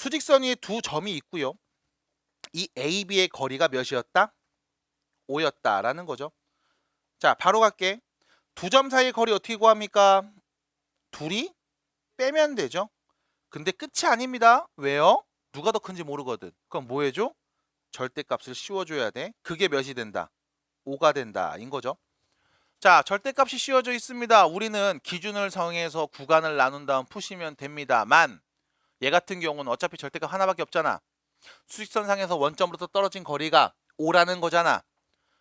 수직선 위에 두 점이 있고요. 이 AB의 거리가 몇이었다? 5였다라는 거죠. 자, 바로 갈게. 두 점 사이의 거리 어떻게 구합니까? 둘이 빼면 되죠. 근데 끝이 아닙니다. 왜요? 누가 더 큰지 모르거든. 그럼 뭐 해줘? 절대값을 씌워줘야 돼. 그게 몇이 된다? 5가 된다. 인 거죠. 자, 절대값이 씌워져 있습니다. 우리는 기준을 정해서 구간을 나눈 다음 푸시면 됩니다만 얘 같은 경우는 어차피 절대값 하나밖에 없잖아. 수직선상에서 원점으로부터 떨어진 거리가 5라는 거잖아.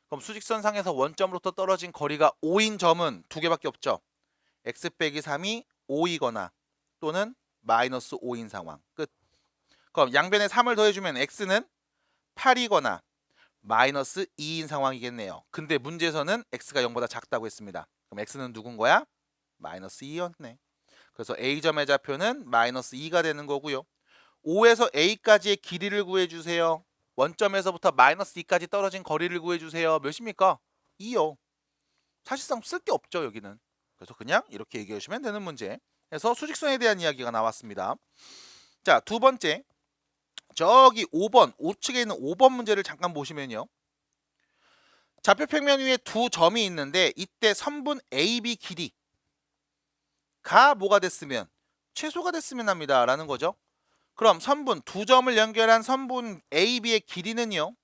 그럼 수직선상에서 원점으로부터 떨어진 거리가 5인 점은 두 개밖에 없죠. x 빼기 3이 5이거나 또는 마이너스 5인 상황. 끝. 그럼 양변에 3을 더해주면 x는 8이거나 마이너스 2인 상황이겠네요. 근데 문제에서는 x가 0보다 작다고 했습니다. 그럼 x는 누군 거야? 마이너스 2였네. 그래서 a점의 좌표는 마이너스 2가 되는 거고요. 5에서 a까지의 길이를 구해주세요. 원점에서부터 마이너스 2까지 떨어진 거리를 구해주세요. 몇입니까? 2요. 사실상 쓸 게 없죠, 여기는. 그래서 그냥 이렇게 얘기해 주시면 되는 문제. 그래서 수직선에 대한 이야기가 나왔습니다. 자, 두 번째. 저기 5번, 우측에 있는 5번 문제를 잠깐 보시면요. 좌표평면 위에 두 점이 있는데 이때 선분 AB 길이가 뭐가 됐으면 최소가 됐으면 합니다. 라는 거죠. 그럼 선분 두 점을 연결한 선분 AB의 길이는요.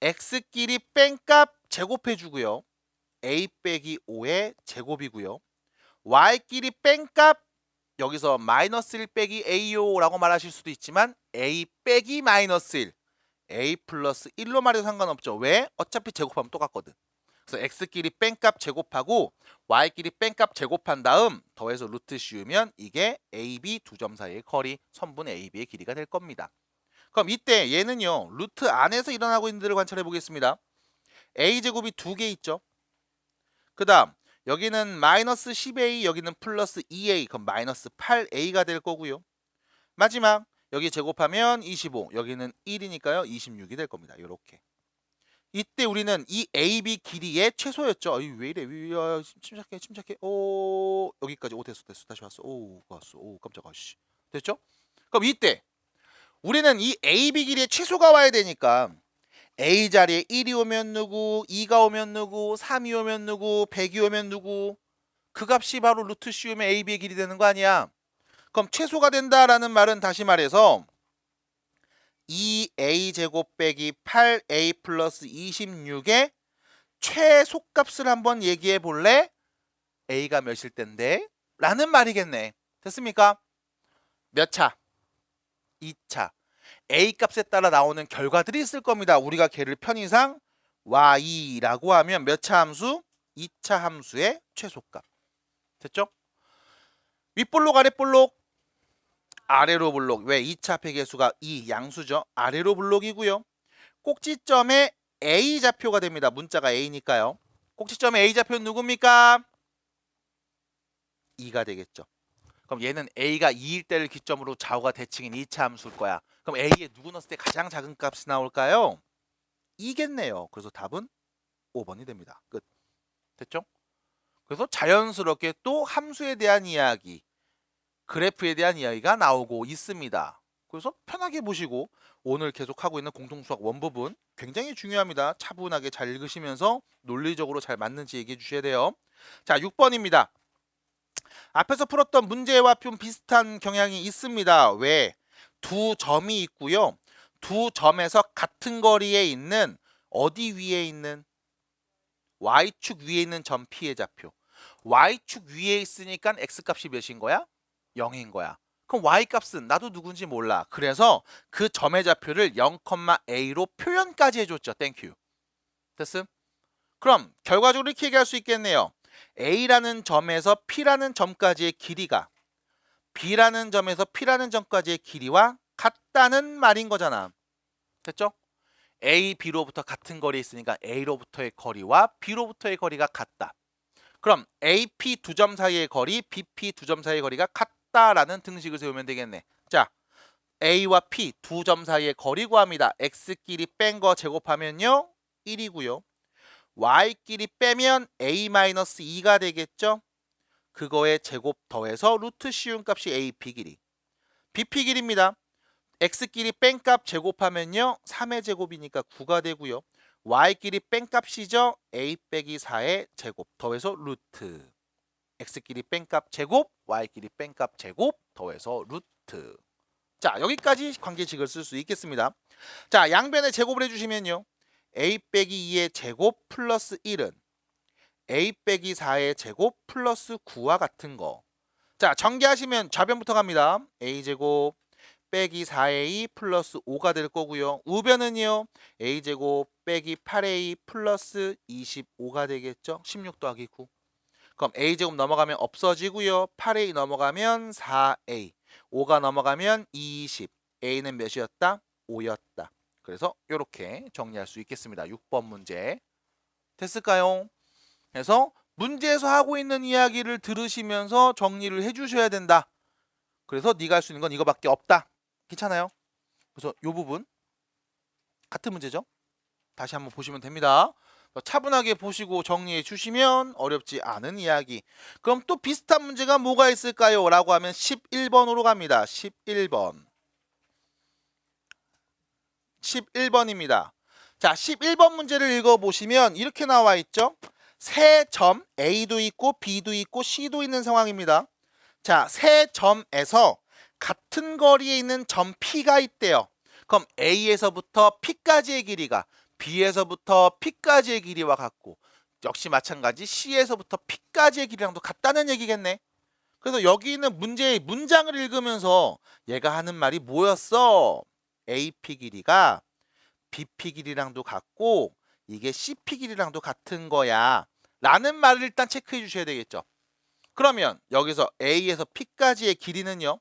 X끼리 뺀값 제곱해주고요. A 빼기 5의 제곱이고요. Y끼리 뺀값 여기서 마이너스 1 빼기 A요라고 말하실 수도 있지만 A 빼기 마이너스 1 A 플러스 1로 말해도 상관없죠. 왜? 어차피 제곱하면 똑같거든. 그래서 X끼리 뺀값 제곱하고 Y끼리 뺀값 제곱한 다음 더해서 루트 씌우면 이게 AB 두 점 사이의 거리 선분 AB의 길이가 될 겁니다. 그럼 이때 얘는요. 루트 안에서 일어나고 있는 데를 관찰해 보겠습니다. A제곱이 두 개 있죠. 그 다음 여기는 마이너스 10A 여기는 플러스 2A 그럼 마이너스 8A가 될 거고요. 마지막 여기 제곱하면 25 여기는 1이니까요 26이 될 겁니다. 이렇게 이때 우리는 이 AB 길이의 최소였죠. 왜 이래 침착해 오 여기까지 오 됐어 다시 왔어 오 왔어 오 깜짝아 씨 됐죠? 그럼 이때 우리는 이 AB 길이의 최소가 와야 되니까 A 자리에 1이 오면 누구, 2가 오면 누구, 3이 오면 누구, 100이 오면 누구. 그 값이 바로 루트 씌우면 AB의 길이 되는 거 아니야. 그럼 최소가 된다라는 말은 다시 말해서 2A제곱 빼기 8A 플러스 26의 최소값을 한번 얘기해 볼래? A가 몇일 텐데? 라는 말이겠네. 됐습니까? 몇 차? 2차. A 값에 따라 나오는 결과들이 있을 겁니다. 우리가 걔를 편의상 y라고 하면 몇 차 함수? 2차 함수의 최소값. 됐죠? 윗볼록 아랫볼록? 아래로 볼록. 왜? 2차 합계수가 2 양수죠. 아래로 볼록이고요. 꼭지점에 A 좌표가 됩니다. 문자가 A니까요. 꼭지점에 A 좌표는 누굽니까? 2가 되겠죠. 그럼 얘는 A가 2일 때를 기점으로 좌우가 대칭인 2차 함수일 거야. 그럼 A에 누구 넣었을 때 가장 작은 값이 나올까요? 2겠네요. 그래서 답은 5번이 됩니다. 끝. 됐죠? 그래서 자연스럽게 또 함수에 대한 이야기, 그래프에 대한 이야기가 나오고 있습니다. 그래서 편하게 보시고 오늘 계속하고 있는 공통수학 원부분 굉장히 중요합니다. 차분하게 잘 읽으시면서 논리적으로 잘 맞는지 얘기해 주셔야 돼요. 자, 6번입니다. 앞에서 풀었던 문제와 좀 비슷한 경향이 있습니다. 왜? 두 점이 있고요. 두 점에서 같은 거리에 있는 어디 위에 있는? Y축 위에 있는 점 P의 좌표. Y축 위에 있으니까 X값이 몇인 거야? 0인 거야. 그럼 Y값은 나도 누군지 몰라. 그래서 그 점의 좌표를 0,A로 표현까지 해줬죠. 땡큐. 됐음? 그럼 결과적으로 이렇게 얘기할 수 있겠네요. A라는 점에서 P라는 점까지의 길이가 B라는 점에서 P라는 점까지의 길이와 같다는 말인 거잖아. 됐죠? A, B로부터 같은 거리에 있으니까 A로부터의 거리와 B로부터의 거리가 같다. 그럼 AP 두 점 사이의 거리, BP 두 점 사이의 거리가 같다라는 등식을 세우면 되겠네. 자, A와 P 두 점 사이의 거리 구합니다. X끼리 뺀 거 제곱하면요. 1이고요. Y끼리 빼면 A-2가 되겠죠? 그거의 제곱 더해서 루트 씌운 값이 AP 길이. BP 길이입니다. x끼리 뺀값 제곱하면요 3의 제곱이니까 9가 되고요. y끼리 뺀값이죠. a 빼기 4의 제곱 더해서 루트. x끼리 뺀값 제곱, y끼리 뺀값 제곱 더해서 루트. 자, 여기까지 관계식을 쓸 수 있겠습니다. 자, 양변에 제곱을 해주시면요. a 빼기 2의 제곱 플러스 1은 a 빼기 4의 제곱 플러스 9와 같은 거. 자, 전개하시면 좌변부터 갑니다. a제곱 빼기 4a 플러스 5가 될 거고요. 우변은요. a제곱 빼기 8a 플러스 25가 되겠죠. 16 더하기 9. 그럼 a제곱 넘어가면 없어지고요. 8a 넘어가면 4a. 5가 넘어가면 20. a는 몇이었다? 5였다. 그래서 이렇게 정리할 수 있겠습니다. 6번 문제. 됐을까요? 그래서 문제에서 하고 있는 이야기를 들으시면서 정리를 해주셔야 된다. 그래서 네가 할 수 있는 건 이거밖에 없다. 괜찮아요? 그래서 이 부분 같은 문제죠? 다시 한번 보시면 됩니다. 차분하게 보시고 정리해 주시면 어렵지 않은 이야기. 그럼 또 비슷한 문제가 뭐가 있을까요? 라고 하면 11번으로 갑니다. 11번. 11번입니다. 자, 11번 문제를 읽어보시면 이렇게 나와 있죠. 세 점 A도 있고 B도 있고 C도 있는 상황입니다. 자, 세 점에서 같은 거리에 있는 점 P가 있대요. 그럼 A에서부터 P까지의 길이가 B에서부터 P까지의 길이와 같고 역시 마찬가지 C에서부터 P까지의 길이랑도 같다는 얘기겠네. 그래서 여기 있는 문제의 문장을 읽으면서 얘가 하는 말이 뭐였어? AP 길이가 BP 길이랑도 같고 이게 CP 길이랑도 같은 거야 라는 말을 일단 체크해 주셔야 되겠죠. 그러면 여기서 A에서 P까지의 길이는요.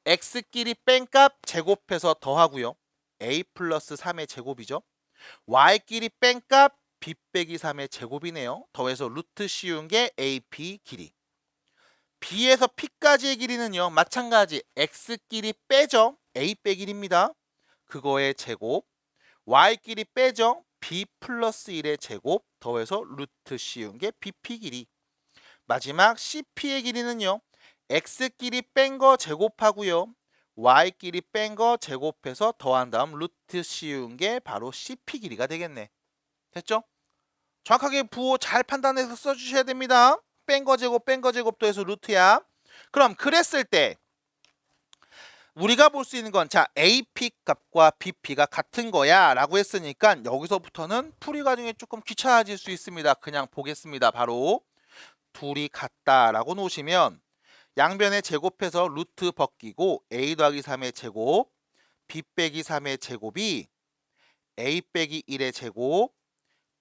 X끼리 뺀값 제곱해서 더하고요. A 플러스 3의 제곱이죠. Y끼리 뺀값 B 빼기 3의 제곱이네요. 더해서 루트 씌운 게 AP 길이. B에서 P까지의 길이는요. 마찬가지 X끼리 빼죠. A 빼기입니다. 그거의 제곱. Y끼리 빼죠. B 플러스 1의 제곱 더해서 루트 씌운 게 BP 길이. 마지막 CP의 길이는요. X끼리 뺀 거 제곱하고요. Y끼리 뺀 거 제곱해서 더한 다음 루트 씌운 게 바로 CP 길이가 되겠네. 됐죠? 정확하게 부호 잘 판단해서 써주셔야 됩니다. 뺀 거 제곱 더해서 루트야. 그럼 그랬을 때 우리가 볼 수 있는 건 자 AP 값과 BP가 같은 거야 라고 했으니까 여기서부터는 풀이 과정이 조금 귀찮아질 수 있습니다. 그냥 보겠습니다. 바로 둘이 같다라고 놓으시면 양변에 제곱해서 루트 벗기고 a 더하기 3의 제곱 b 빼기 3의 제곱이 a 빼기 1의 제곱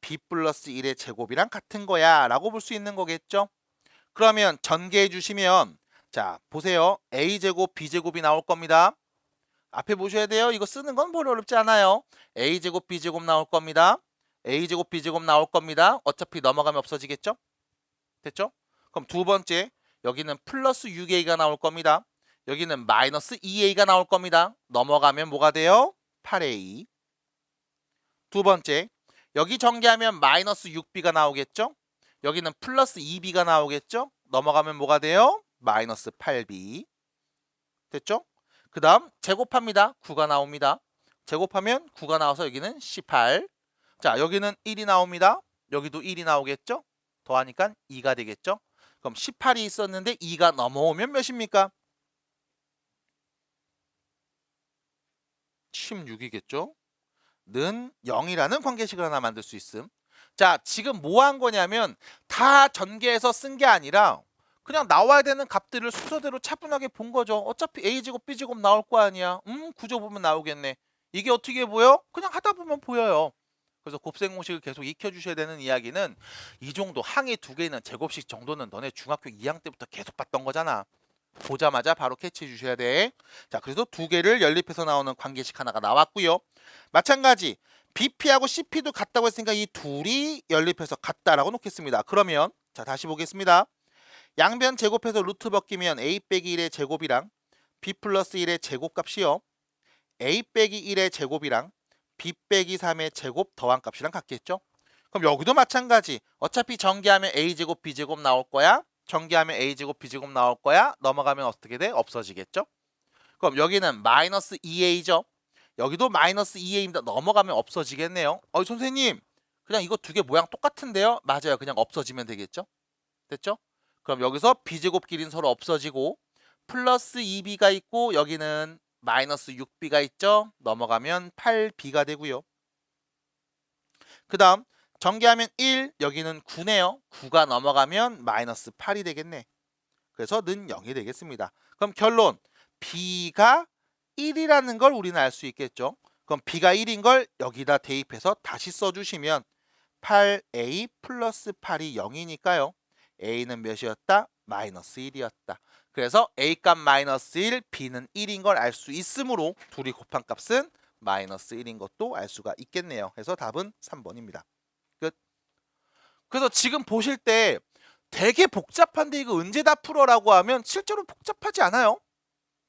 b 플러스 1의 제곱이랑 같은 거야 라고 볼 수 있는 거겠죠. 그러면 전개해 주시면 자 보세요. a제곱 b제곱이 나올 겁니다. 앞에 보셔야 돼요. 이거 쓰는 건 별로 어렵지 않아요. a제곱 b제곱 나올 겁니다. a제곱 b제곱 나올 겁니다. 어차피 넘어가면 없어지겠죠. 됐죠? 그럼 두 번째 여기는 플러스 6a가 나올 겁니다. 여기는 마이너스 2a가 나올 겁니다. 넘어가면 뭐가 돼요? 8a. 두 번째 여기 전개하면 마이너스 6b가 나오겠죠? 여기는 플러스 2b가 나오겠죠? 넘어가면 뭐가 돼요? 마이너스 8b. 됐죠? 그 다음 제곱합니다. 9가 나옵니다. 제곱하면 9가 나와서 여기는 18. 자 여기는 1이 나옵니다. 여기도 1이 나오겠죠? 더하니까 2가 되겠죠? 그럼 18이 있었는데 2가 넘어오면 몇입니까? 16이겠죠? 는 0이라는 관계식을 하나 만들 수 있음. 자 지금 뭐 한 거냐면 다 전개해서 쓴 게 아니라 그냥 나와야 되는 값들을 순서대로 차분하게 본 거죠. 어차피 A제곱 B제곱 나올 거 아니야. 구조 보면 나오겠네. 이게 어떻게 보여? 그냥 하다 보면 보여요. 그래서 곱셈 공식을 계속 익혀주셔야 되는 이야기는 이 정도 항이 두 개 있는 제곱식 정도는 너네 중학교 2학년 때부터 계속 봤던 거잖아. 보자마자 바로 캐치해 주셔야 돼. 자, 그래서 두 개를 연립해서 나오는 관계식 하나가 나왔고요. 마찬가지 BP하고 CP도 같다고 했으니까 이 둘이 연립해서 같다라고 놓겠습니다. 그러면 자 다시 보겠습니다. 양변 제곱해서 루트 벗기면 a 빼기 1의 제곱이랑 b 플러스 1의 제곱값이요. a 빼기 1의 제곱이랑 b 빼기 3의 제곱 더한 값이랑 같겠죠. 그럼 여기도 마찬가지. 어차피 전개하면 a제곱 b제곱 나올 거야. 전개하면 a제곱 b제곱 나올 거야. 넘어가면 어떻게 돼? 없어지겠죠. 그럼 여기는 마이너스 2a죠. 여기도 마이너스 2a입니다. 넘어가면 없어지겠네요. 선생님 그냥 이거 두 개 모양 똑같은데요? 맞아요. 그냥 없어지면 되겠죠? 됐죠? 그럼 여기서 b제곱 길이는 서로 없어지고 플러스 2b가 있고 여기는 마이너스 6b가 있죠? 넘어가면 8b가 되고요. 그 다음 전개하면 1, 여기는 9네요. 9가 넘어가면 마이너스 8이 되겠네. 그래서 는 0이 되겠습니다. 그럼 결론 b가 1이라는 걸 우리는 알 수 있겠죠. 그럼 b가 1인 걸 여기다 대입해서 다시 써주시면 8a 플러스 8이 0이니까요. a는 몇이었다? 마이너스 1이었다. 그래서 a값 마이너스 1, b는 1인 걸 알 수 있으므로 둘이 곱한 값은 마이너스 1인 것도 알 수가 있겠네요. 그래서 답은 3번입니다. 끝. 그래서 지금 보실 때 되게 복잡한데 이거 언제 다 풀어라고 하면 실제로 복잡하지 않아요.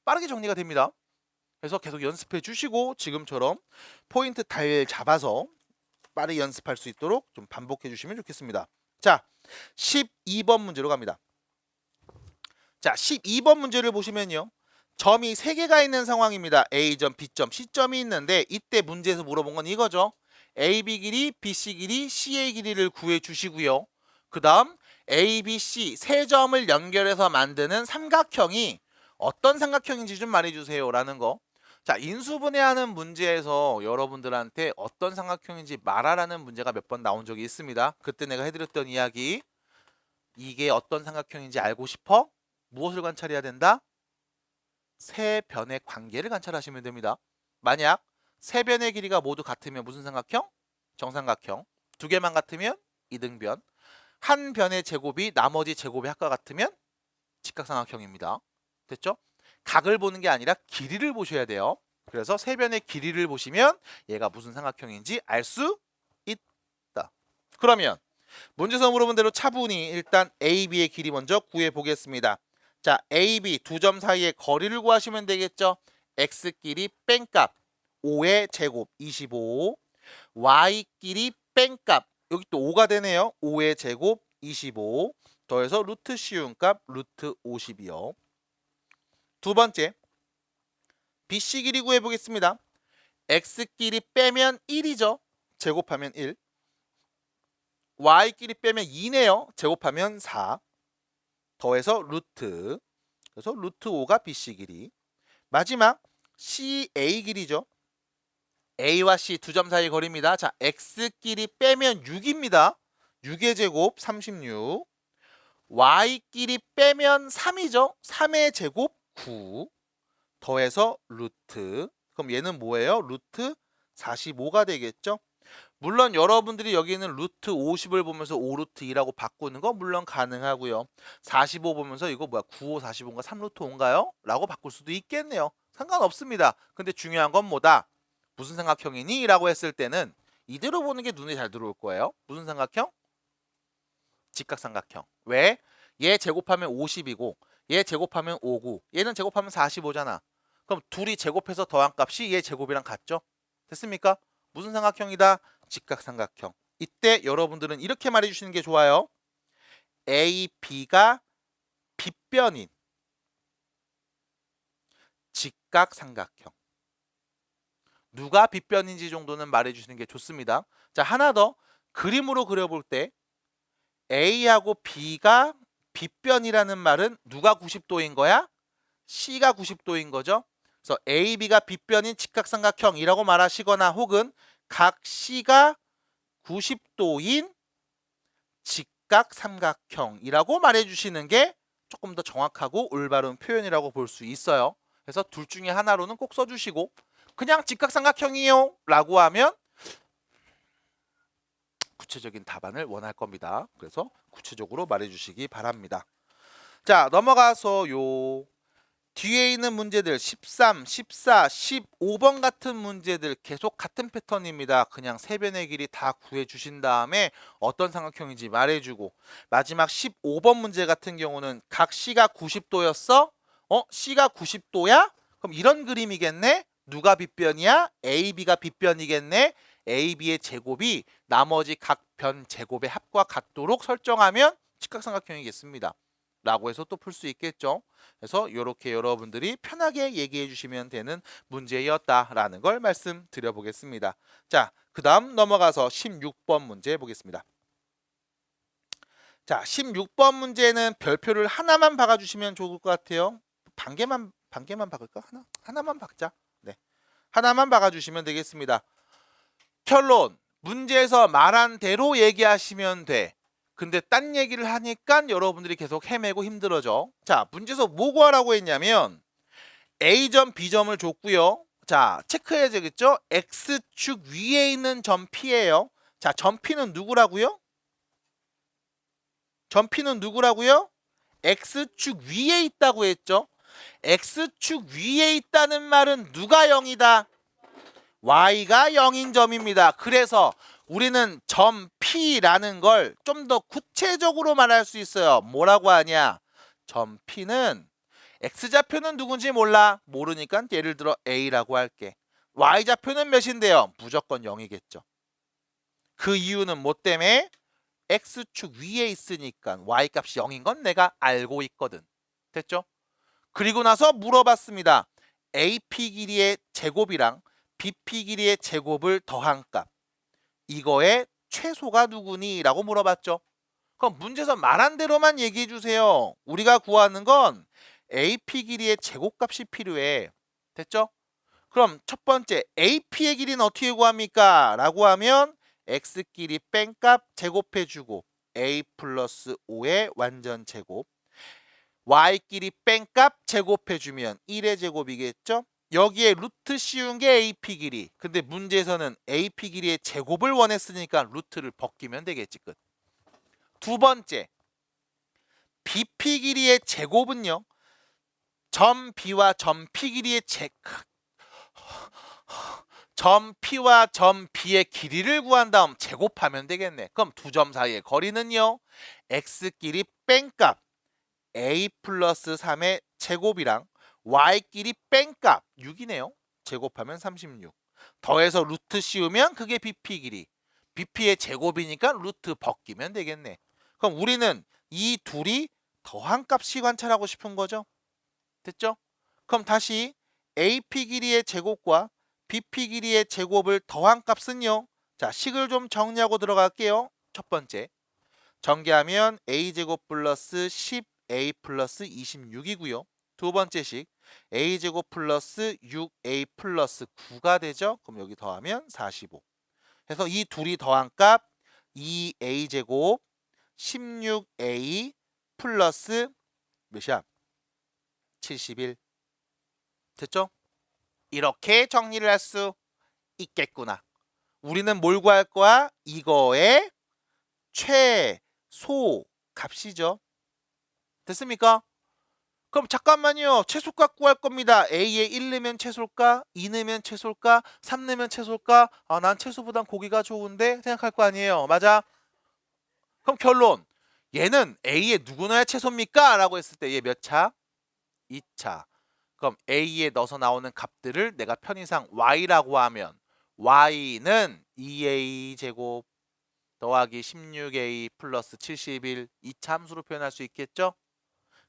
빠르게 정리가 됩니다. 그래서 계속 연습해 주시고 지금처럼 포인트 잘 잡아서 빠르게 연습할 수 있도록 좀 반복해 주시면 좋겠습니다. 자, 12번 문제로 갑니다. 자, 12번 문제를 보시면요. 점이 3개가 있는 상황입니다. A점, B점, C점이 있는데 이때 문제에서 물어본 건 이거죠. AB 길이, BC 길이, CA 길이를 구해 주시고요. 그 다음 A, B, C 세 점을 연결해서 만드는 삼각형이 어떤 삼각형인지 좀 말해주세요 라는 거. 자, 인수분해하는 문제에서 여러분들한테 어떤 삼각형인지 말하라는 문제가 몇 번 나온 적이 있습니다. 그때 내가 해드렸던 이야기, 이게 어떤 삼각형인지 알고 싶어? 무엇을 관찰해야 된다? 세 변의 관계를 관찰하시면 됩니다. 만약 세 변의 길이가 모두 같으면 무슨 삼각형? 정삼각형. 두 개만 같으면 이등변. 한 변의 제곱이 나머지 제곱의 합과 같으면 직각삼각형입니다. 됐죠? 각을 보는 게 아니라 길이를 보셔야 돼요. 그래서 세 변의 길이를 보시면 얘가 무슨 삼각형인지 알 수 있다. 그러면 문제에서 물어본 대로 차분히 일단 AB의 길이 먼저 구해 보겠습니다. 자, AB 두 점 사이의 거리를 구하시면 되겠죠. X끼리 뺀값 5의 제곱 25, Y끼리 뺀값 여기 또 5가 되네요. 5의 제곱 25 더해서 루트 씌운값 루트 50이요. 두 번째 BC 길이 구해보겠습니다. X끼리 빼면 1이죠. 제곱하면 1. Y끼리 빼면 2네요. 제곱하면 4. 더해서 루트. 그래서 루트 5가 BC 길이. 마지막 CA 길이죠. A와 C 두 점 사이 거리입니다. 자, X끼리 빼면 6입니다. 6의 제곱 36. Y끼리 빼면 3이죠. 3의 제곱 9. 더해서 루트. 그럼 얘는 뭐예요? 루트 45가 되겠죠? 물론 여러분들이 여기는 루트 50을 보면서 5루트 2라고 바꾸는 거 물론 가능하고요. 45 보면서 이거 뭐야 95, 45인가 3루트 5인가요? 라고 바꿀 수도 있겠네요. 상관없습니다. 근데 중요한 건 뭐다? 무슨 삼각형이니? 라고 했을 때는 이대로 보는 게 눈에 잘 들어올 거예요. 무슨 삼각형? 직각삼각형. 왜? 얘 제곱하면 50이고 얘 제곱하면 59, 얘는 제곱하면 45잖아. 그럼 둘이 제곱해서 더한 값이 얘 제곱이랑 같죠? 됐습니까? 무슨 삼각형이다? 직각삼각형. 이때 여러분들은 이렇게 말해주시는 게 좋아요. A, B가 빗변인 직각삼각형. 누가 빗변인지 정도는 말해주시는 게 좋습니다. 자, 하나 더 그림으로 그려볼 때 A하고 B가 빗변이라는 말은 누가 90도인 거야? C가 90도인 거죠. 그래서 A, B가 빗변인 직각삼각형이라고 말하시거나 혹은 각 C가 90도인 직각삼각형이라고 말해주시는 게 조금 더 정확하고 올바른 표현이라고 볼 수 있어요. 그래서 둘 중에 하나로는 꼭 써주시고 그냥 직각삼각형이요 라고 하면 구체적인 답안을 원할 겁니다. 그래서 구체적으로 말해주시기 바랍니다. 자, 넘어가서 요 뒤에 있는 문제들 13, 14, 15번 같은 문제들 계속 같은 패턴입니다. 그냥 세 변의 길이 다 구해주신 다음에 어떤 삼각형인지 말해주고 마지막 15번 문제 같은 경우는 각 C가 90도였어? C가 90도야? 그럼 이런 그림이겠네? 누가 빗변이야? AB가 빗변이겠네? AB의 제곱이 나머지 각 변 제곱의 합과 같도록 설정하면 직각삼각형이겠습니다. 라고 해서 또 풀 수 있겠죠. 그래서 이렇게 여러분들이 편하게 얘기해 주시면 되는 문제였다라는 걸 말씀드려 보겠습니다. 자, 그 다음 넘어가서 16번 문제 보겠습니다. 자, 16번 문제는 별표를 하나만 박아주시면 좋을 것 같아요. 반개만 박을까? 하나만 박자. 네, 하나만 박아주시면 되겠습니다. 결론, 문제에서 말한 대로 얘기하시면 돼. 근데 딴 얘기를 하니까 여러분들이 계속 헤매고 힘들어져. 자, 문제에서 뭐 구하라고 했냐면 A점, B점을 줬고요. 자, 체크해야 되겠죠? X축 위에 있는 점 P예요. 자, 점 P는 누구라고요? 점 P는 누구라고요? X축 위에 있다고 했죠? X축 위에 있다는 말은 누가 0이다? Y가 0인 점입니다. 그래서 우리는 점 P라는 걸 좀 더 구체적으로 말할 수 있어요. 뭐라고 하냐? 점 P는 X좌표는 누군지 몰라. 모르니까 예를 들어 A라고 할게. Y좌표는 몇인데요? 무조건 0이겠죠. 그 이유는 뭐 때문에? X축 위에 있으니까 Y값이 0인 건 내가 알고 있거든. 됐죠? 그리고 나서 물어봤습니다. AP 길이의 제곱이랑 BP 길이의 제곱을 더한 값. 이거의 최소가 누구니? 라고 물어봤죠. 그럼 문제에서 말한 대로만 얘기해 주세요. 우리가 구하는 건 AP 길이의 제곱값이 필요해. 됐죠? 그럼 첫 번째 AP의 길이는 어떻게 구합니까? 라고 하면 X 길이 뺀값 제곱해주고 A 플러스 5의 완전 제곱, Y 길이 뺀값 제곱해주면 1의 제곱이겠죠? 여기에 루트 씌운 게 AP 길이. 근데 문제에서는 AP 길이의 제곱을 원했으니까 루트를 벗기면 되겠지. 끝. 두 번째, BP 길이의 제곱은요, 점 B와 점 P 길이의 점 P와 점 B의 길이를 구한 다음 제곱하면 되겠네. 그럼 두 점 사이의 거리는요, X 길이 뺀값 A 플러스 3의 제곱이랑 Y 길이 뺀값 6이네요. 제곱하면 36. 더해서 루트 씌우면 그게 BP 길이. BP의 제곱이니까 루트 벗기면 되겠네. 그럼 우리는 이 둘이 더한 값이 관찰하고 싶은 거죠. 됐죠? 그럼 다시 AP 길이의 제곱과 BP 길이의 제곱을 더한 값은요. 자, 식을 좀 정리하고 들어갈게요. 첫 번째, 전개하면 A제곱 플러스 10A 플러스 26이고요. 두 번째 식, A제곱 플러스 6A 플러스 9가 되죠. 그럼 여기 더하면 45. 그래서 이 둘이 더한 값 2A제곱 16A 플러스 몇이야? 71. 됐죠? 이렇게 정리를 할 수 있겠구나. 우리는 뭘 구할 거야? 이거의 최소 값이죠. 됐습니까? 그럼 잠깐만요. 최소값 구할 겁니다. A에 1 넣으면 최소일까? 2 넣으면 최소일까? 3 넣으면 최소일까? 아, 난 최소보단 고기가 좋은데? 생각할 거 아니에요. 맞아? 그럼 결론. 얘는 A에 누구 넣어야 최소입니까? 라고 했을 때 얘 몇 차? 2차. 그럼 A에 넣어서 나오는 값들을 내가 편의상 Y라고 하면 Y는 2A 제곱 더하기 16A 플러스 71 2차 함수로 표현할 수 있겠죠?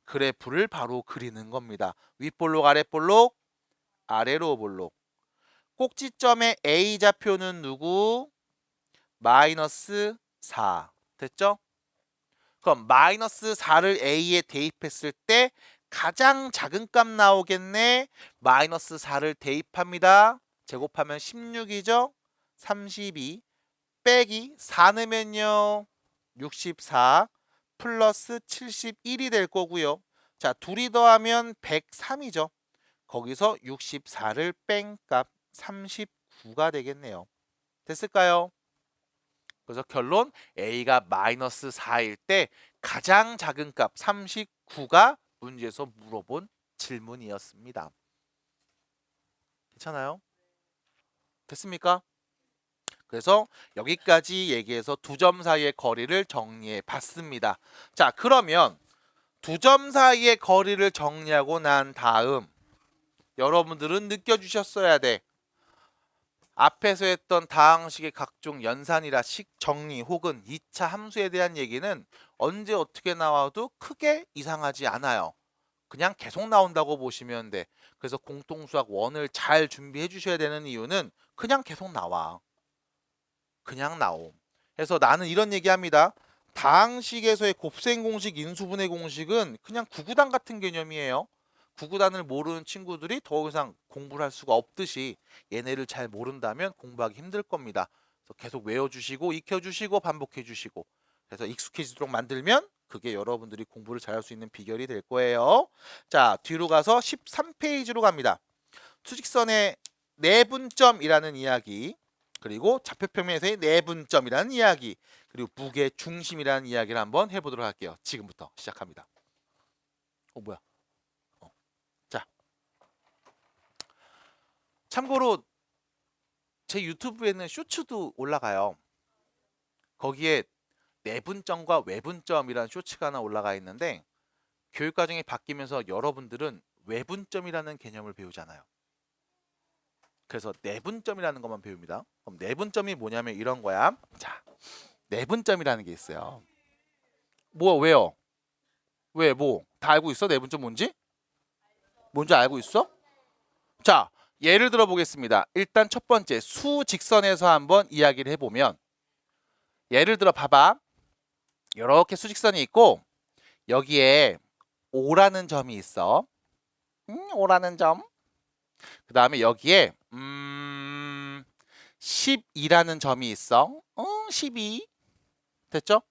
그래프를 바로 그리는 겁니다. 윗볼록 아랫볼록 아래로 볼록. 꼭지점의 A좌표는 누구? 마이너스 4. 됐죠? 그럼 마이너스 4를 A에 대입했을 때 가장 작은 값 나오겠네. 마이너스 4를 대입합니다. 제곱하면 16이죠. 32 빼기 4 넣으면요 64 플러스 71이 될 거고요. 자, 둘이 더하면 103이죠. 거기서 64를 뺀 값 39가 되겠네요. 됐을까요? 그래서 결론 A가 마이너스 4일 때 가장 작은 값 39가 문제에서 물어본 질문이었습니다. 괜찮아요? 됐습니까? 그래서 여기까지 얘기해서 두 점 사이의 거리를 정리해 봤습니다. 자, 그러면 두 점 사이의 거리를 정리하고 난 다음 여러분들은 느껴주셨어야 돼. 앞에서 했던 다항식의 각종 연산이라 식 정리 혹은 2차 함수에 대한 얘기는 언제 어떻게 나와도 크게 이상하지 않아요. 그냥 계속 나온다고 보시면 돼. 그래서 공통수학 1을 잘 준비해 주셔야 되는 이유는 그냥 계속 나와. 그냥 나옴. 그래서 나는 이런 얘기합니다. 다항식에서의 곱셈 공식, 인수분해 공식은 그냥 구구단 같은 개념이에요. 구구단을 모르는 친구들이 더 이상 공부를 할 수가 없듯이 얘네를 잘 모른다면 공부하기 힘들 겁니다. 그래서 계속 외워주시고 익혀주시고 반복해주시고 그래서 익숙해지도록 만들면 그게 여러분들이 공부를 잘할 수 있는 비결이 될 거예요. 자, 뒤로 가서 13페이지로 갑니다. 수직선의 내분점이라는 이야기, 그리고 좌표평면에서의 내분점이라는 이야기, 그리고 무게 중심이라는 이야기를 한번 해보도록 할게요. 지금부터 시작합니다. 뭐야? 자, 참고로 제 유튜브에는 쇼츠도 올라가요. 거기에 내분점과 외분점이라는 쇼츠가 하나 올라가 있는데 교육과정이 바뀌면서 여러분들은 외분점이라는 개념을 배우잖아요. 그래서 내분점이라는 것만 배웁니다. 그럼 내분점이 뭐냐면 이런 거야. 자, 내분점이라는 게 있어요. 왜요? 왜, 다 알고 있어? 내분점 뭔지? 뭔지 알고 있어? 자, 예를 들어 보겠습니다. 일단 첫 번째 수직선에서 한번 이야기를 해보면, 예를 들어 봐봐. 이렇게 수직선이 있고 여기에 O라는 점이 있어. O라는 점. 그 다음에 여기에 12라는 점이 있어. 12. 됐죠?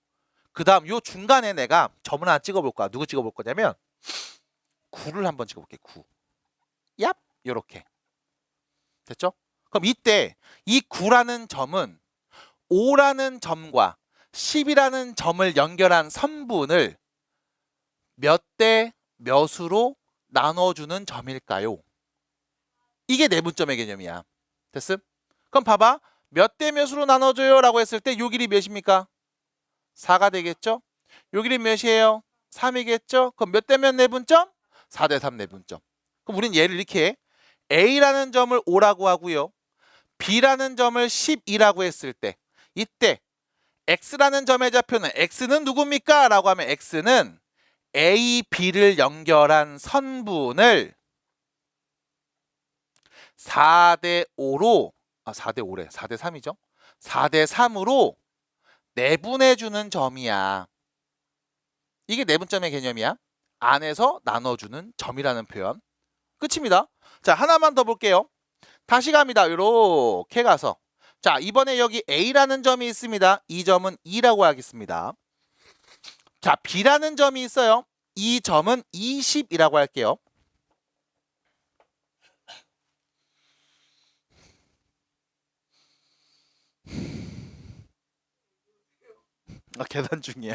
그 다음 요 중간에 내가 점을 하나 찍어볼 거야. 누구 찍어볼 거냐면 9를 한번 찍어볼게. 9. 얍! 요렇게. 됐죠? 그럼 이때 이 9라는 점은 5라는 점과 10이라는 점을 연결한 선분을 몇 대 몇으로 나눠주는 점일까요? 이게 내분점의 개념이야. 됐음? 그럼 봐봐. 몇 대 몇으로 나눠줘요? 라고 했을 때 요 길이 몇입니까? 4가 되겠죠? 요 길이 몇이에요? 3이겠죠? 그럼 몇 대 몇 내분점? 4대 3 내분점. 그럼 우린 얘를 이렇게 해. A라는 점을 5라고 하고요. B라는 점을 12라고 했을 때 이때 X라는 점의 좌표는 X는 누굽니까? 라고 하면 X는 A, B를 연결한 선분을 4대 5로 4대 5래. 4대 3이죠. 4대 3으로 내분해주는 점이야. 이게 내분점의 개념이야. 안에서 나눠주는 점이라는 표현. 끝입니다. 자, 하나만 더 볼게요. 다시 갑니다. 이렇게 가서 자, 이번에 여기 A라는 점이 있습니다. 이 점은 2라고 하겠습니다. 자, B라는 점이 있어요. 이 점은 20이라고 할게요. 계산 중이야.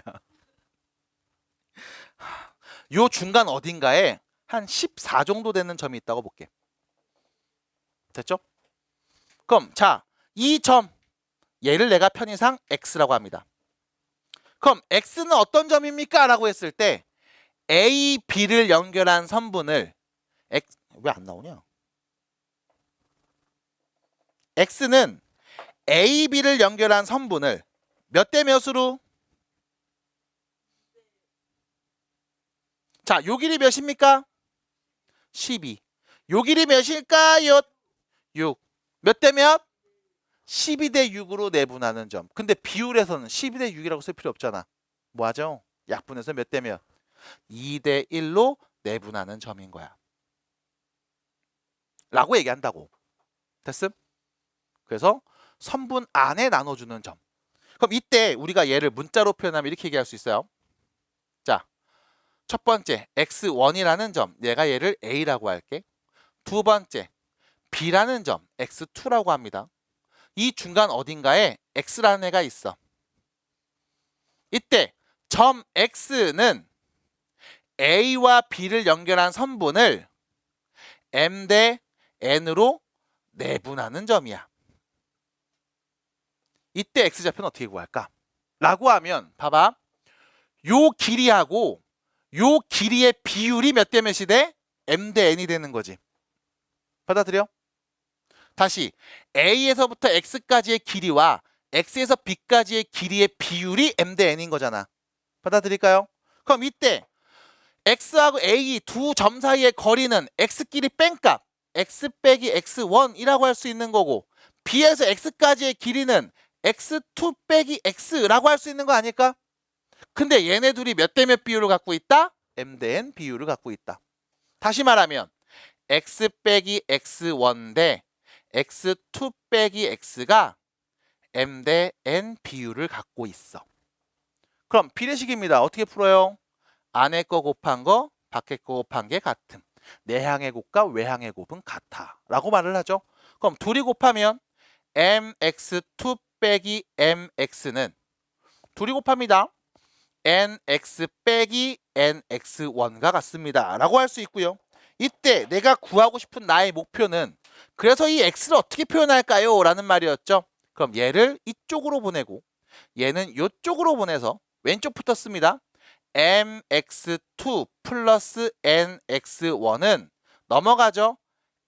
요 중간 어딘가에 한 14 정도 되는 점이 있다고 볼게. 됐죠? 그럼 자, 이 점 얘를 내가 편의상 X라고 합니다. 그럼 X는 어떤 점입니까? 라고 했을 때 A, B를 연결한 선분을 X, 왜 안 나오냐? X는 A, B를 연결한 선분을 몇 대 몇으로? 자, 요 길이 몇입니까? 12. 요 길이 몇일까요? 6. 몇 대 몇? 12대 6으로 내분하는 점. 근데 비율에서는 12대 6이라고 쓸 필요 없잖아. 뭐 하죠? 약분해서 몇 대 몇? 2대 1로 내분하는 점인 거야. 라고 얘기한다고. 됐음? 그래서 선분 안에 나눠주는 점. 그럼 이때 우리가 얘를 문자로 표현하면 이렇게 얘기할 수 있어요. 자, 첫 번째 x1이라는 점, 내가 얘를 a라고 할게. 두 번째 b라는 점, x2라고 합니다. 이 중간 어딘가에 x라는 애가 있어. 이때 점 x는 a와 b를 연결한 선분을 m 대 n으로 내분하는 점이야. 이때 x좌표는 어떻게 구할까? 라고 하면 봐봐. 요 길이하고 요 길이의 비율이 몇 대 몇이 돼? m 대 n이 되는 거지. 받아들여? 다시 A에서부터 X까지의 길이와 X에서 B까지의 길이의 비율이 M 대 N인 거잖아. 받아들일까요? 그럼 이때 X하고 A 두 점 사이의 거리는 X끼리 뺀값 X 빼기 X1이라고 할 수 있는 거고, B에서 X까지의 길이는 X2 빼기 X라고 할 수 있는 거 아닐까? 근데 얘네 둘이 몇 대 몇 비율을 갖고 있다? M 대 N 비율을 갖고 있다. 다시 말하면 X 빼기 X1 대 X2 빼기 X가 M 대 N 비율을 갖고 있어. 그럼 비례식입니다. 어떻게 풀어요? 안에 거 곱한 거, 밖에 거 곱한 게 같음. 내항의 곱과 외항의 곱은 같아 라고 말을 하죠. 그럼 둘이 곱하면 mx2 빼기 mx는 둘이 곱합니다. nx 빼기 nx1과 같습니다 라고 할 수 있고요. 이때 내가 구하고 싶은 나의 목표는 그래서 이 x를 어떻게 표현할까요? 라는 말이었죠. 그럼 얘를 이쪽으로 보내고 얘는 이쪽으로 보내서 왼쪽부터 씁니다. mx2 플러스 nx1은 넘어가죠.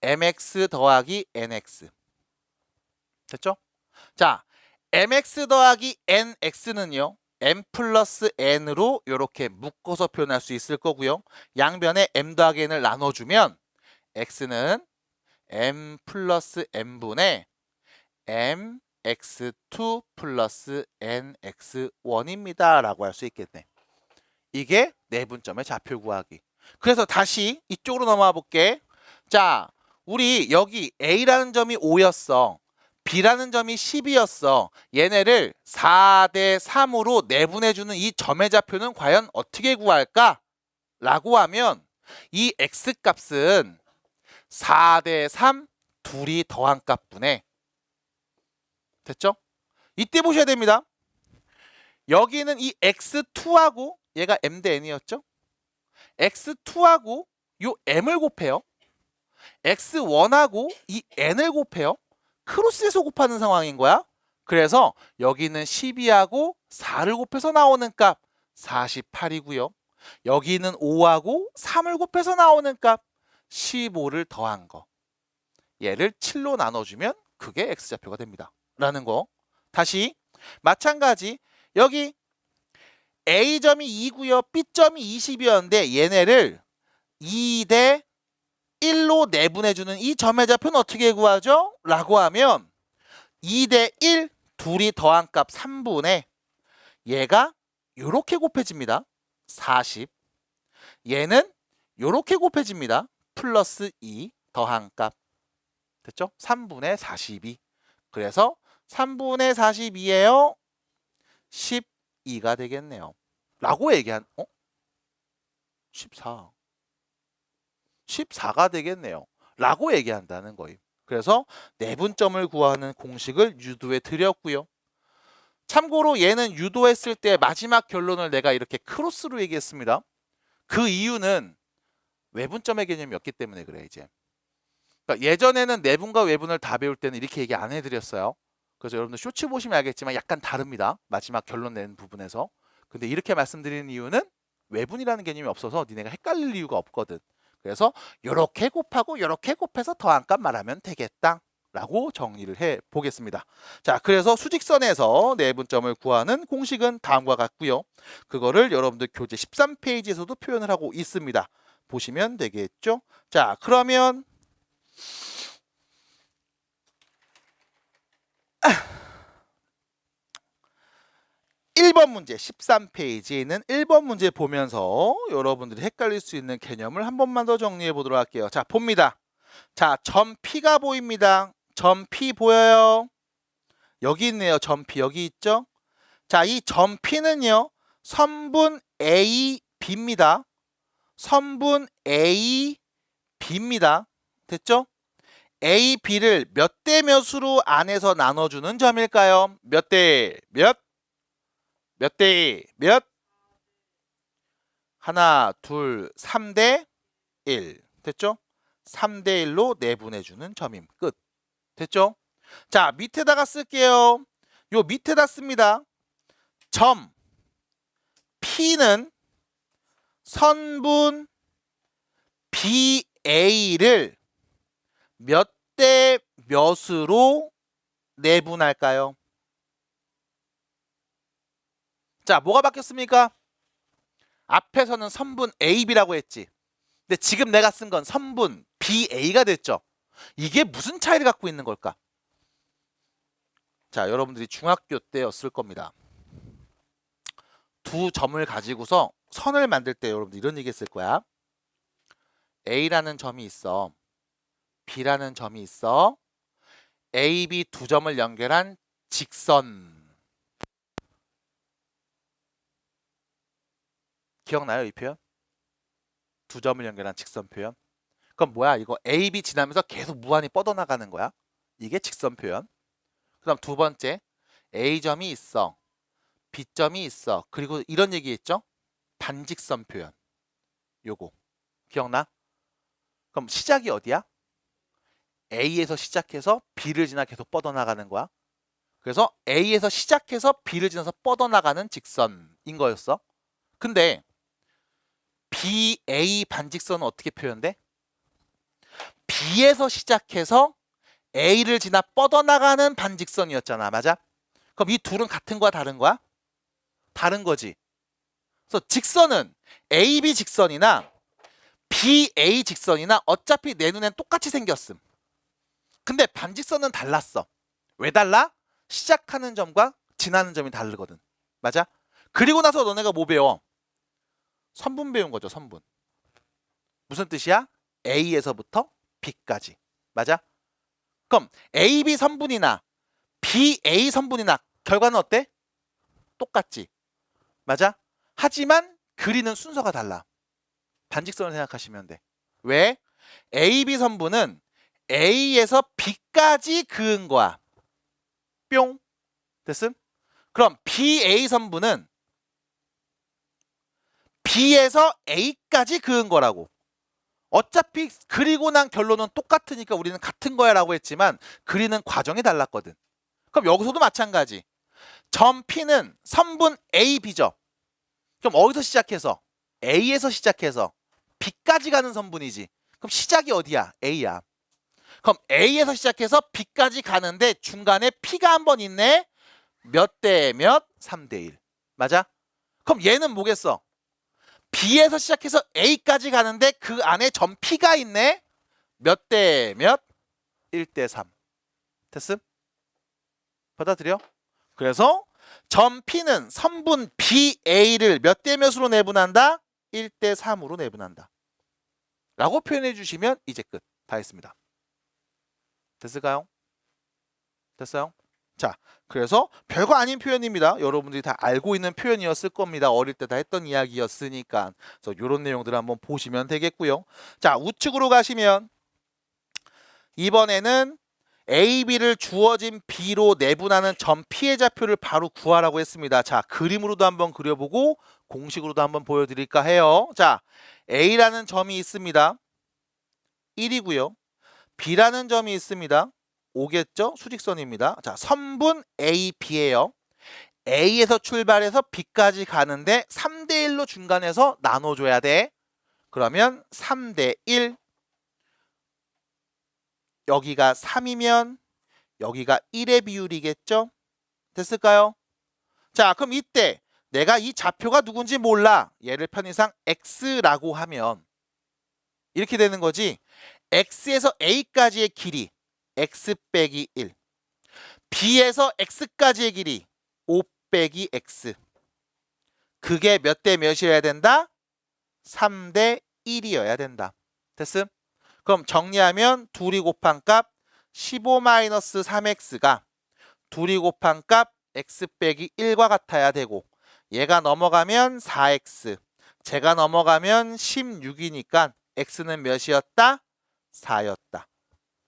mx 더하기 nx. 됐죠? 자, mx 더하기 nx는요. m 플러스 n으로 이렇게 묶어서 표현할 수 있을 거고요. 양변에 m 더하기 n을 나눠주면 x는 m 플러스 n분의 mx2 플러스 nx1입니다 라고 할 수 있겠네. 이게 내분점의 좌표 구하기. 그래서 다시 이쪽으로 넘어와 볼게. 자, 우리 여기 A라는 점이 5였어. B라는 점이 10이었어. 얘네를 4대 3으로 내분해주는 이 점의 좌표는 과연 어떻게 구할까? 라고 하면 이 X값은 4대 3 둘이 더한 값분에 됐죠? 이때 보셔야 됩니다. 여기는 이 X2하고 얘가 M 대 N이었죠? X2하고 요 M을 곱해요. X1하고 이 N을 곱해요. 크로스해서 곱하는 상황인 거야. 그래서 여기는 12하고 4를 곱해서 나오는 값 48이고요. 여기는 5하고 3을 곱해서 나오는 값 15를 더한 거. 얘를 7로 나눠주면 그게 X좌표가 됩니다. 라는 거. 다시 마찬가지 여기 A점이 2고요. B점이 20이었는데 얘네를 2대 1로 내분해주는 이 점의 좌표는 어떻게 구하죠? 라고 하면 2대 1 둘이 더한 값 3분의 얘가 요렇게 곱해집니다. 40. 얘는 요렇게 곱해집니다. 플러스 2 더한 값. 됐죠? 3분의 42. 그래서 3분의 42예요. 12가 되겠네요. 라고 얘기한 14. 14가 되겠네요. 라고 얘기한다는 거예요. 그래서 내분점을 구하는 공식을 유도해 드렸고요. 참고로 얘는 유도했을 때 마지막 결론을 내가 이렇게 크로스로 얘기했습니다. 그 이유는 외분점의 개념이었기 때문에 그래 이제. 그러니까 예전에는 내분과 외분을 다 배울 때는 이렇게 얘기 안 해드렸어요. 그래서 여러분들 쇼츠 보시면 알겠지만 약간 다릅니다. 마지막 결론 내는 부분에서. 근데 이렇게 말씀드리는 이유는 외분이라는 개념이 없어서 니네가 헷갈릴 이유가 없거든. 그래서 요렇게 곱하고 요렇게 곱해서 더한 값 말하면 되겠다 라고 정리를 해 보겠습니다. 자, 그래서 수직선에서 내분점을 구하는 공식은 다음과 같고요. 그거를 여러분들 교재 13페이지에서도 표현을 하고 있습니다. 보시면 되겠죠. 자, 그러면 1번 문제 13페이지에 있는 1번 문제 보면서 여러분들이 헷갈릴 수 있는 개념을 한 번만 더 정리해 보도록 할게요. 자, 봅니다. 자, 점 P가 보입니다. 점 P 보여요? 여기 있네요. 점 P 여기 있죠? 자, 이 점 P는요. 선분 A, B입니다. 선분 A, B입니다. 됐죠? A, B를 몇 대 몇으로 안에서 나눠주는 점일까요? 몇 대 몇? 몇 대 몇? 하나, 둘, 3대 1. 됐죠? 3대 1로 내분해주는 점임. 끝. 됐죠? 자, 밑에다가 쓸게요. 요 밑에다 씁니다. 점 P는 선분 BA를 몇 대 몇으로 내분할까요? 자, 뭐가 바뀌었습니까? 앞에서는 선분 AB라고 했지. 근데 지금 내가 쓴 건 선분 BA가 됐죠. 이게 무슨 차이를 갖고 있는 걸까? 자, 여러분들이 중학교 때였을 겁니다. 두 점을 가지고서 선을 만들 때 여러분들 이런 얘기 했을 거야. A라는 점이 있어. B라는 점이 있어. A, B 두 점을 연결한 직선. 기억나요, 이 표현? 두 점을 연결한 직선 표현. 그럼 뭐야? 이거 A, B 지나면서 계속 무한히 뻗어나가는 거야. 이게 직선 표현. 그 다음 두 번째, A점이 있어. B점이 있어. 그리고 이런 얘기 했죠? 반직선 표현. 요거. 기억나? 그럼 시작이 어디야? A에서 시작해서 B를 지나 계속 뻗어나가는 거야. 그래서 A에서 시작해서 B를 지나서 뻗어나가는 직선인 거였어. 근데 BA 반직선은 어떻게 표현돼? B에서 시작해서 A를 지나 뻗어나가는 반직선이었잖아. 맞아? 그럼 이 둘은 같은 거야, 다른 거야? 다른 거지. 그래서 직선은 AB 직선이나 BA 직선이나 어차피 내 눈엔 똑같이 생겼음. 근데 반직선은 달랐어. 왜 달라? 시작하는 점과 지나는 점이 다르거든. 맞아? 그리고 나서 너네가 뭐 배워? 선분 배운 거죠, 선분. 무슨 뜻이야? A에서부터 B까지. 맞아? 그럼 AB 선분이나 BA 선분이나 결과는 어때? 똑같지. 맞아? 하지만 그리는 순서가 달라. 반직선을 생각하시면 돼. 왜? AB 선분은 A에서 B까지 그은 거야. 뿅. 됐음? 그럼 BA 선분은 B에서 A까지 그은 거라고. 어차피 그리고 난 결론은 똑같으니까 우리는 같은 거야 라고 했지만 그리는 과정이 달랐거든. 그럼 여기서도 마찬가지. 점 P는 선분 A, B죠. 그럼 어디서 시작해서? A에서 시작해서 B까지 가는 선분이지. 그럼 시작이 어디야? A야. 그럼 A에서 시작해서 B까지 가는데 중간에 P가 한 번 있네. 몇 대 몇? 3대 1. 맞아? 그럼 얘는 뭐겠어? B에서 시작해서 A까지 가는데 그 안에 점 P가 있네. 몇 대 몇? 1대 3. 됐음? 받아들여? 그래서 점 P는 선분 BA를 몇 대 몇으로 내분한다? 1대 3으로 내분한다. 라고 표현해 주시면 이제 끝. 다 했습니다. 됐을까요? 됐어요? 자, 그래서 별거 아닌 표현입니다. 여러분들이 다 알고 있는 표현이었을 겁니다. 어릴 때 다 했던 이야기였으니까. 그래서 이런 내용들을 한번 보시면 되겠고요. 자, 우측으로 가시면 이번에는 A, B를 주어진 B로 내분하는 점 P의 좌표를 바로 구하라고 했습니다. 자, 그림으로도 한번 그려보고 공식으로도 한번 보여드릴까 해요. 자, A라는 점이 있습니다. 1이고요. B라는 점이 있습니다. 5겠죠? 수직선입니다. 자, 선분 A, B예요. A에서 출발해서 B까지 가는데 3대 1로 중간에서 나눠줘야 돼. 그러면 3대 1. 여기가 3이면 여기가 1의 비율이겠죠? 됐을까요? 자, 그럼 이때 내가 이 좌표가 누군지 몰라. 얘를 편의상 X라고 하면 이렇게 되는 거지. X에서 A까지의 길이 X 빼기 1. B에서 X까지의 길이 5 빼기 X. 그게 몇 대 몇이어야 된다? 3대 1이어야 된다. 됐음? 그럼 정리하면 둘이 곱한 값 15-3x가 둘이 곱한 값 x 빼기 1과 같아야 되고 얘가 넘어가면 4x, 제가 넘어가면 16이니까 x는 몇이었다? 4였다.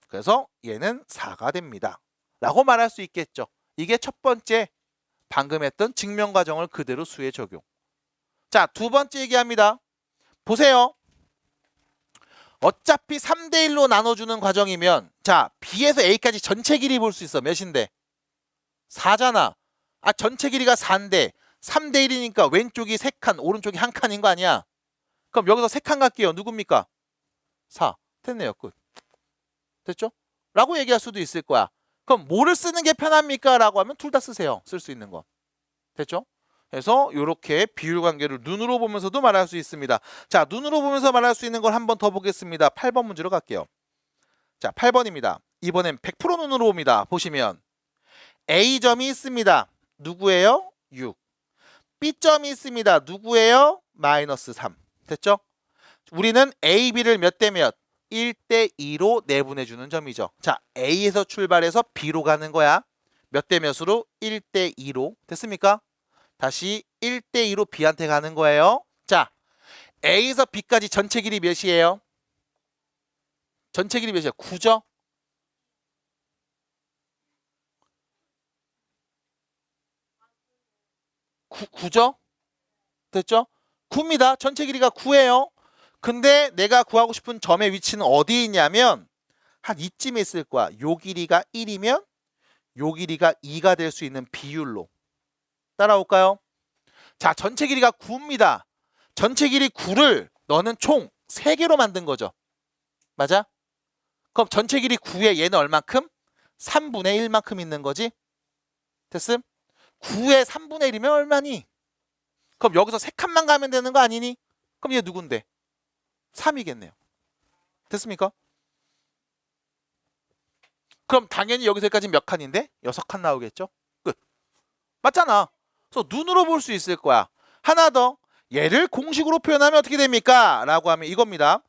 그래서 얘는 4가 됩니다. 라고 말할 수 있겠죠. 이게 첫 번째 방금 했던 증명 과정을 그대로 수에 적용. 자, 두 번째 얘기합니다. 보세요. 어차피 3대 1로 나눠주는 과정이면 자, B에서 A까지 전체 길이 볼 수 있어. 몇인데? 4잖아. 아, 전체 길이가 4인데 3대 1이니까 왼쪽이 3칸, 오른쪽이 1칸인 거 아니야? 그럼 여기서 3칸 갈게요. 누굽니까? 4. 됐네요. 끝. 됐죠? 라고 얘기할 수도 있을 거야. 그럼 뭐를 쓰는 게 편합니까? 라고 하면 둘 다 쓰세요. 쓸 수 있는 거. 됐죠? 그래서 이렇게 비율 관계를 눈으로 보면서도 말할 수 있습니다. 자, 눈으로 보면서 말할 수 있는 걸 한 번 더 보겠습니다. 8번 문제로 갈게요. 자, 8번입니다. 이번엔 100% 눈으로 봅니다. 보시면 A점이 있습니다. 누구예요? 6. B점이 있습니다. 누구예요? 마이너스 3. 됐죠? 우리는 A, B를 몇 대 몇? 1대 2로 내분해주는 점이죠. 자, A에서 출발해서 B로 가는 거야. 몇 대 몇으로? 1대 2로. 됐습니까? 다시 1대 2로 B한테 가는 거예요. 자, A에서 B까지 전체 길이 몇이에요? 전체 길이 몇이에요? 9죠? 9죠? 됐죠? 9입니다. 전체 길이가 9예요. 근데 내가 구하고 싶은 점의 위치는 어디 있냐면 한 이쯤에 있을 거야. 요 길이가 1이면 요 길이가 2가 될 수 있는 비율로. 따라올까요? 자, 전체 길이가 9입니다. 전체 길이 9를 너는 총 3개로 만든 거죠. 맞아? 그럼 전체 길이 9에 얘는 얼만큼? 3분의 1만큼 있는 거지. 됐음? 9에 3분의 1이면 얼마니? 그럼 여기서 3칸만 가면 되는 거 아니니? 그럼 얘 누군데? 3이겠네요. 됐습니까? 그럼 당연히 여기서까지 몇 칸인데? 6칸 나오겠죠? 끝. 맞잖아. 그래서 눈으로 볼 수 있을 거야. 하나 더. 얘를 공식으로 표현하면 어떻게 됩니까? 라고 하면 이겁니다.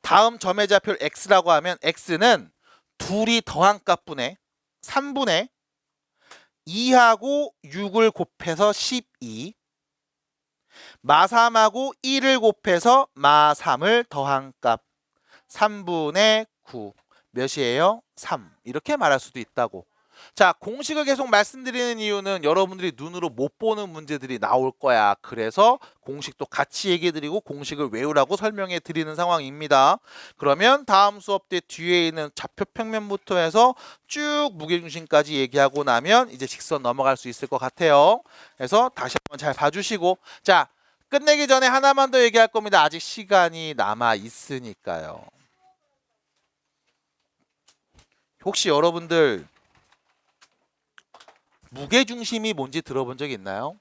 다음 점의 좌표를 x라고 하면 x는 둘이 더한 값분의 3분의 2하고 6을 곱해서 12 마3하고 1을 곱해서 마3을 더한 값 3분의 9 몇이에요? 3 이렇게 말할 수도 있다고. 자, 공식을 계속 말씀드리는 이유는 여러분들이 눈으로 못 보는 문제들이 나올 거야. 그래서 공식도 같이 얘기해 드리고 공식을 외우라고 설명해 드리는 상황입니다. 그러면 다음 수업 때 뒤에 있는 좌표 평면부터 해서 쭉 무게중심까지 얘기하고 나면 이제 직선 넘어갈 수 있을 것 같아요. 그래서 다시 한번 잘 봐주시고, 자, 끝내기 전에 하나만 더 얘기할 겁니다. 아직 시간이 남아 있으니까요. 혹시 여러분들 무게중심이 뭔지 들어본 적 있나요?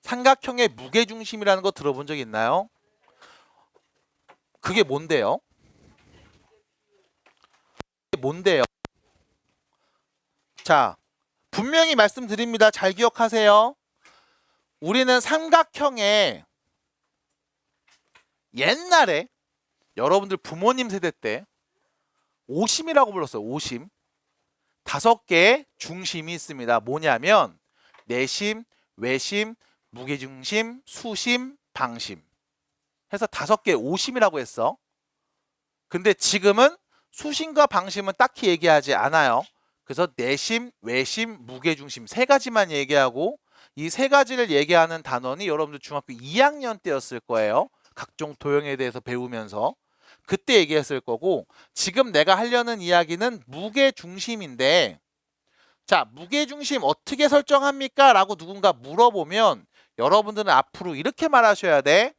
삼각형의 무게중심이라는 거 들어본 적 있나요? 그게 뭔데요? 그게 뭔데요? 자, 분명히 말씀드립니다. 잘 기억하세요. 우리는 삼각형의 옛날에 여러분들 부모님 세대 때 오심이라고 불렀어요. 오심. 5개의 중심이 있습니다. 뭐냐면 내심, 외심, 무게중심, 수심, 방심 해서 5개의 오심이라고 했어. 근데 지금은 수심과 방심은 딱히 얘기하지 않아요. 그래서 내심, 외심, 무게중심 3가지만 얘기하고 이 3가지를 얘기하는 단원이 여러분들 중학교 2학년 때였을 거예요. 각종 도형에 대해서 배우면서. 그때 얘기했을 거고 지금 내가 하려는 이야기는 무게중심인데 자, 무게중심 어떻게 설정합니까? 라고 누군가 물어보면 여러분들은 앞으로 이렇게 말하셔야 돼.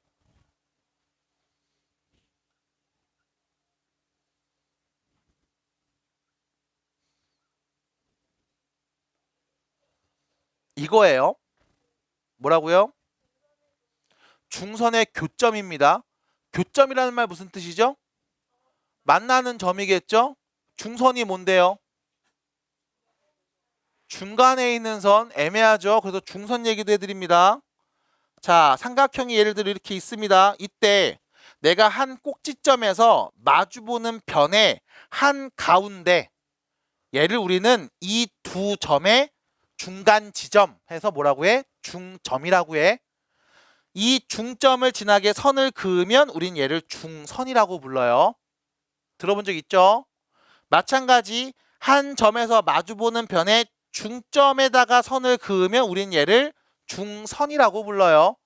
이거예요. 뭐라고요? 중선의 교점입니다. 교점이라는 말 무슨 뜻이죠? 만나는 점이겠죠? 중선이 뭔데요? 중간에 있는 선 애매하죠. 그래서 중선 얘기도 해드립니다. 자, 삼각형이 예를 들어 이렇게 있습니다. 이때 내가 한 꼭지점에서 마주보는 변의 한 가운데 얘를 우리는 이 두 점의 중간 지점 해서 뭐라고 해? 중점이라고 해. 이 중점을 지나게 선을 그으면 우린 얘를 중선이라고 불러요. 들어본 적 있죠? 마찬가지 한 점에서 마주보는 변의 중점에다가 선을 그으면 우린 얘를 중선이라고 불러요.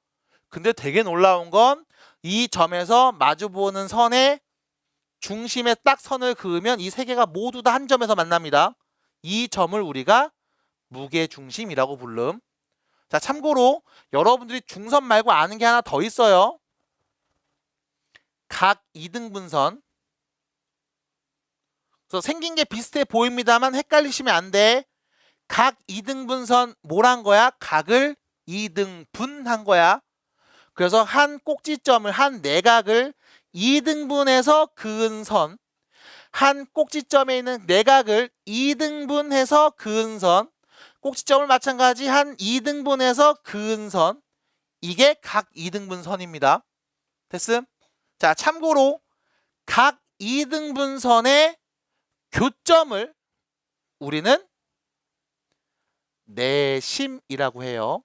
근데 되게 놀라운 건 이 점에서 마주보는 선의 중심에 딱 선을 그으면 이 3개가 모두 다 한 점에서 만납니다. 이 점을 우리가 무게중심이라고 부름. 자, 참고로 여러분들이 중선 말고 아는 게 하나 더 있어요. 각 2등분선. 그래서 생긴 게 비슷해 보입니다만 헷갈리시면 안 돼. 각 2등분선 뭘 한 거야? 각을 2등분한 거야. 그래서 한 꼭지점을, 한 내각을 2등분해서 그은 선, 한 꼭지점에 있는 내각을 2등분해서 그은 선, 꼭지점을 마찬가지 한 2등분해서 그은 선, 이게 각 2등분선입니다. 됐음? 자, 참고로 각 2등분선의 교점을 우리는 내심이라고 해요.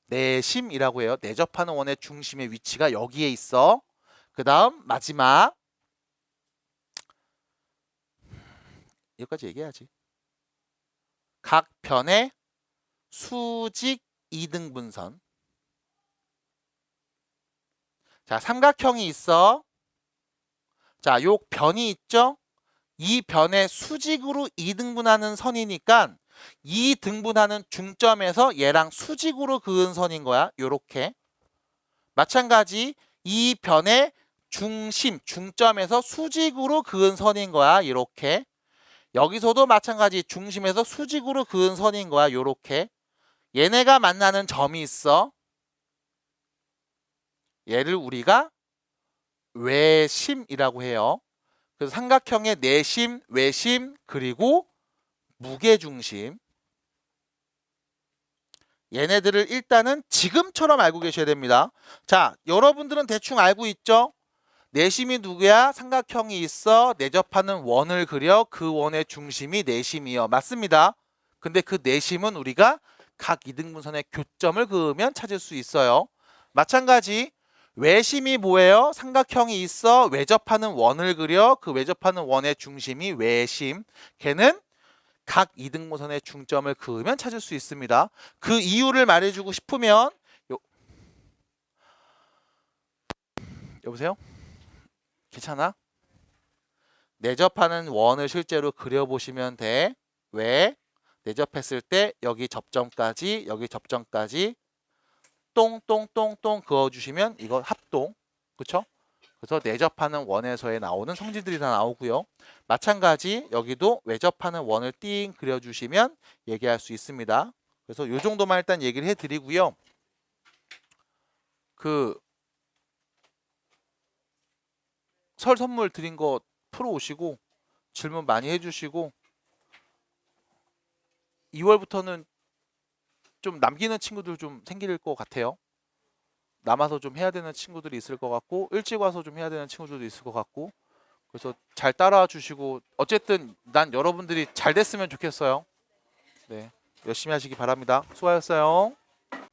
내심이라고 해요. 내접하는 원의 중심의 위치가 여기에 있어. 그 다음 마지막 여기까지 얘기해야지. 각 변의 수직 2등분선. 자, 삼각형이 있어. 자, 요 변이 있죠? 이 변의 수직으로 2등분하는 선이니까 2등분하는 중점에서 얘랑 수직으로 그은 선인 거야. 요렇게. 마찬가지 이 변의 중심, 중점에서 수직으로 그은 선인 거야. 이렇게. 여기서도 마찬가지 중심에서 수직으로 그은 선인 거야. 요렇게. 얘네가 만나는 점이 있어. 얘를 우리가 외심이라고 해요. 그래서 삼각형의 내심, 외심, 그리고 무게중심. 얘네들을 일단은 지금처럼 알고 계셔야 됩니다. 자, 여러분들은 대충 알고 있죠? 내심이 누구야? 삼각형이 있어. 내접하는 원을 그려. 그 원의 중심이 내심이요. 맞습니다. 근데 그 내심은 우리가 각 2등분선의 교점을 그으면 찾을 수 있어요. 마찬가지 외심이 뭐예요? 삼각형이 있어. 외접하는 원을 그려. 그 외접하는 원의 중심이 외심. 걔는 각 2등분선의 중점을 그으면 찾을 수 있습니다. 그 이유를 말해주고 싶으면 여보세요? 괜찮아? 내접하는 원을 실제로 그려보시면 돼. 왜? 내접했을 때 여기 접점까지 여기 접점까지 똥똥똥똥 그어주시면 이거 합동. 그쵸? 그래서 내접하는 원에서의 나오는 성질들이 다 나오고요. 마찬가지 여기도 외접하는 원을 띵 그려주시면 얘기할 수 있습니다. 그래서 이 정도만 일단 얘기를 해드리고요. 설 선물 드린 거 풀어오시고 질문 많이 해주시고 2월부터는 좀 남기는 친구들 좀 생길 것 같아요. 남아서 좀 해야 되는 친구들이 있을 것 같고 일찍 와서 좀 해야 되는 친구들도 있을 것 같고 그래서 잘 따라와 주시고 어쨌든 난 여러분들이 잘 됐으면 좋겠어요. 네, 열심히 하시기 바랍니다. 수고하셨어요.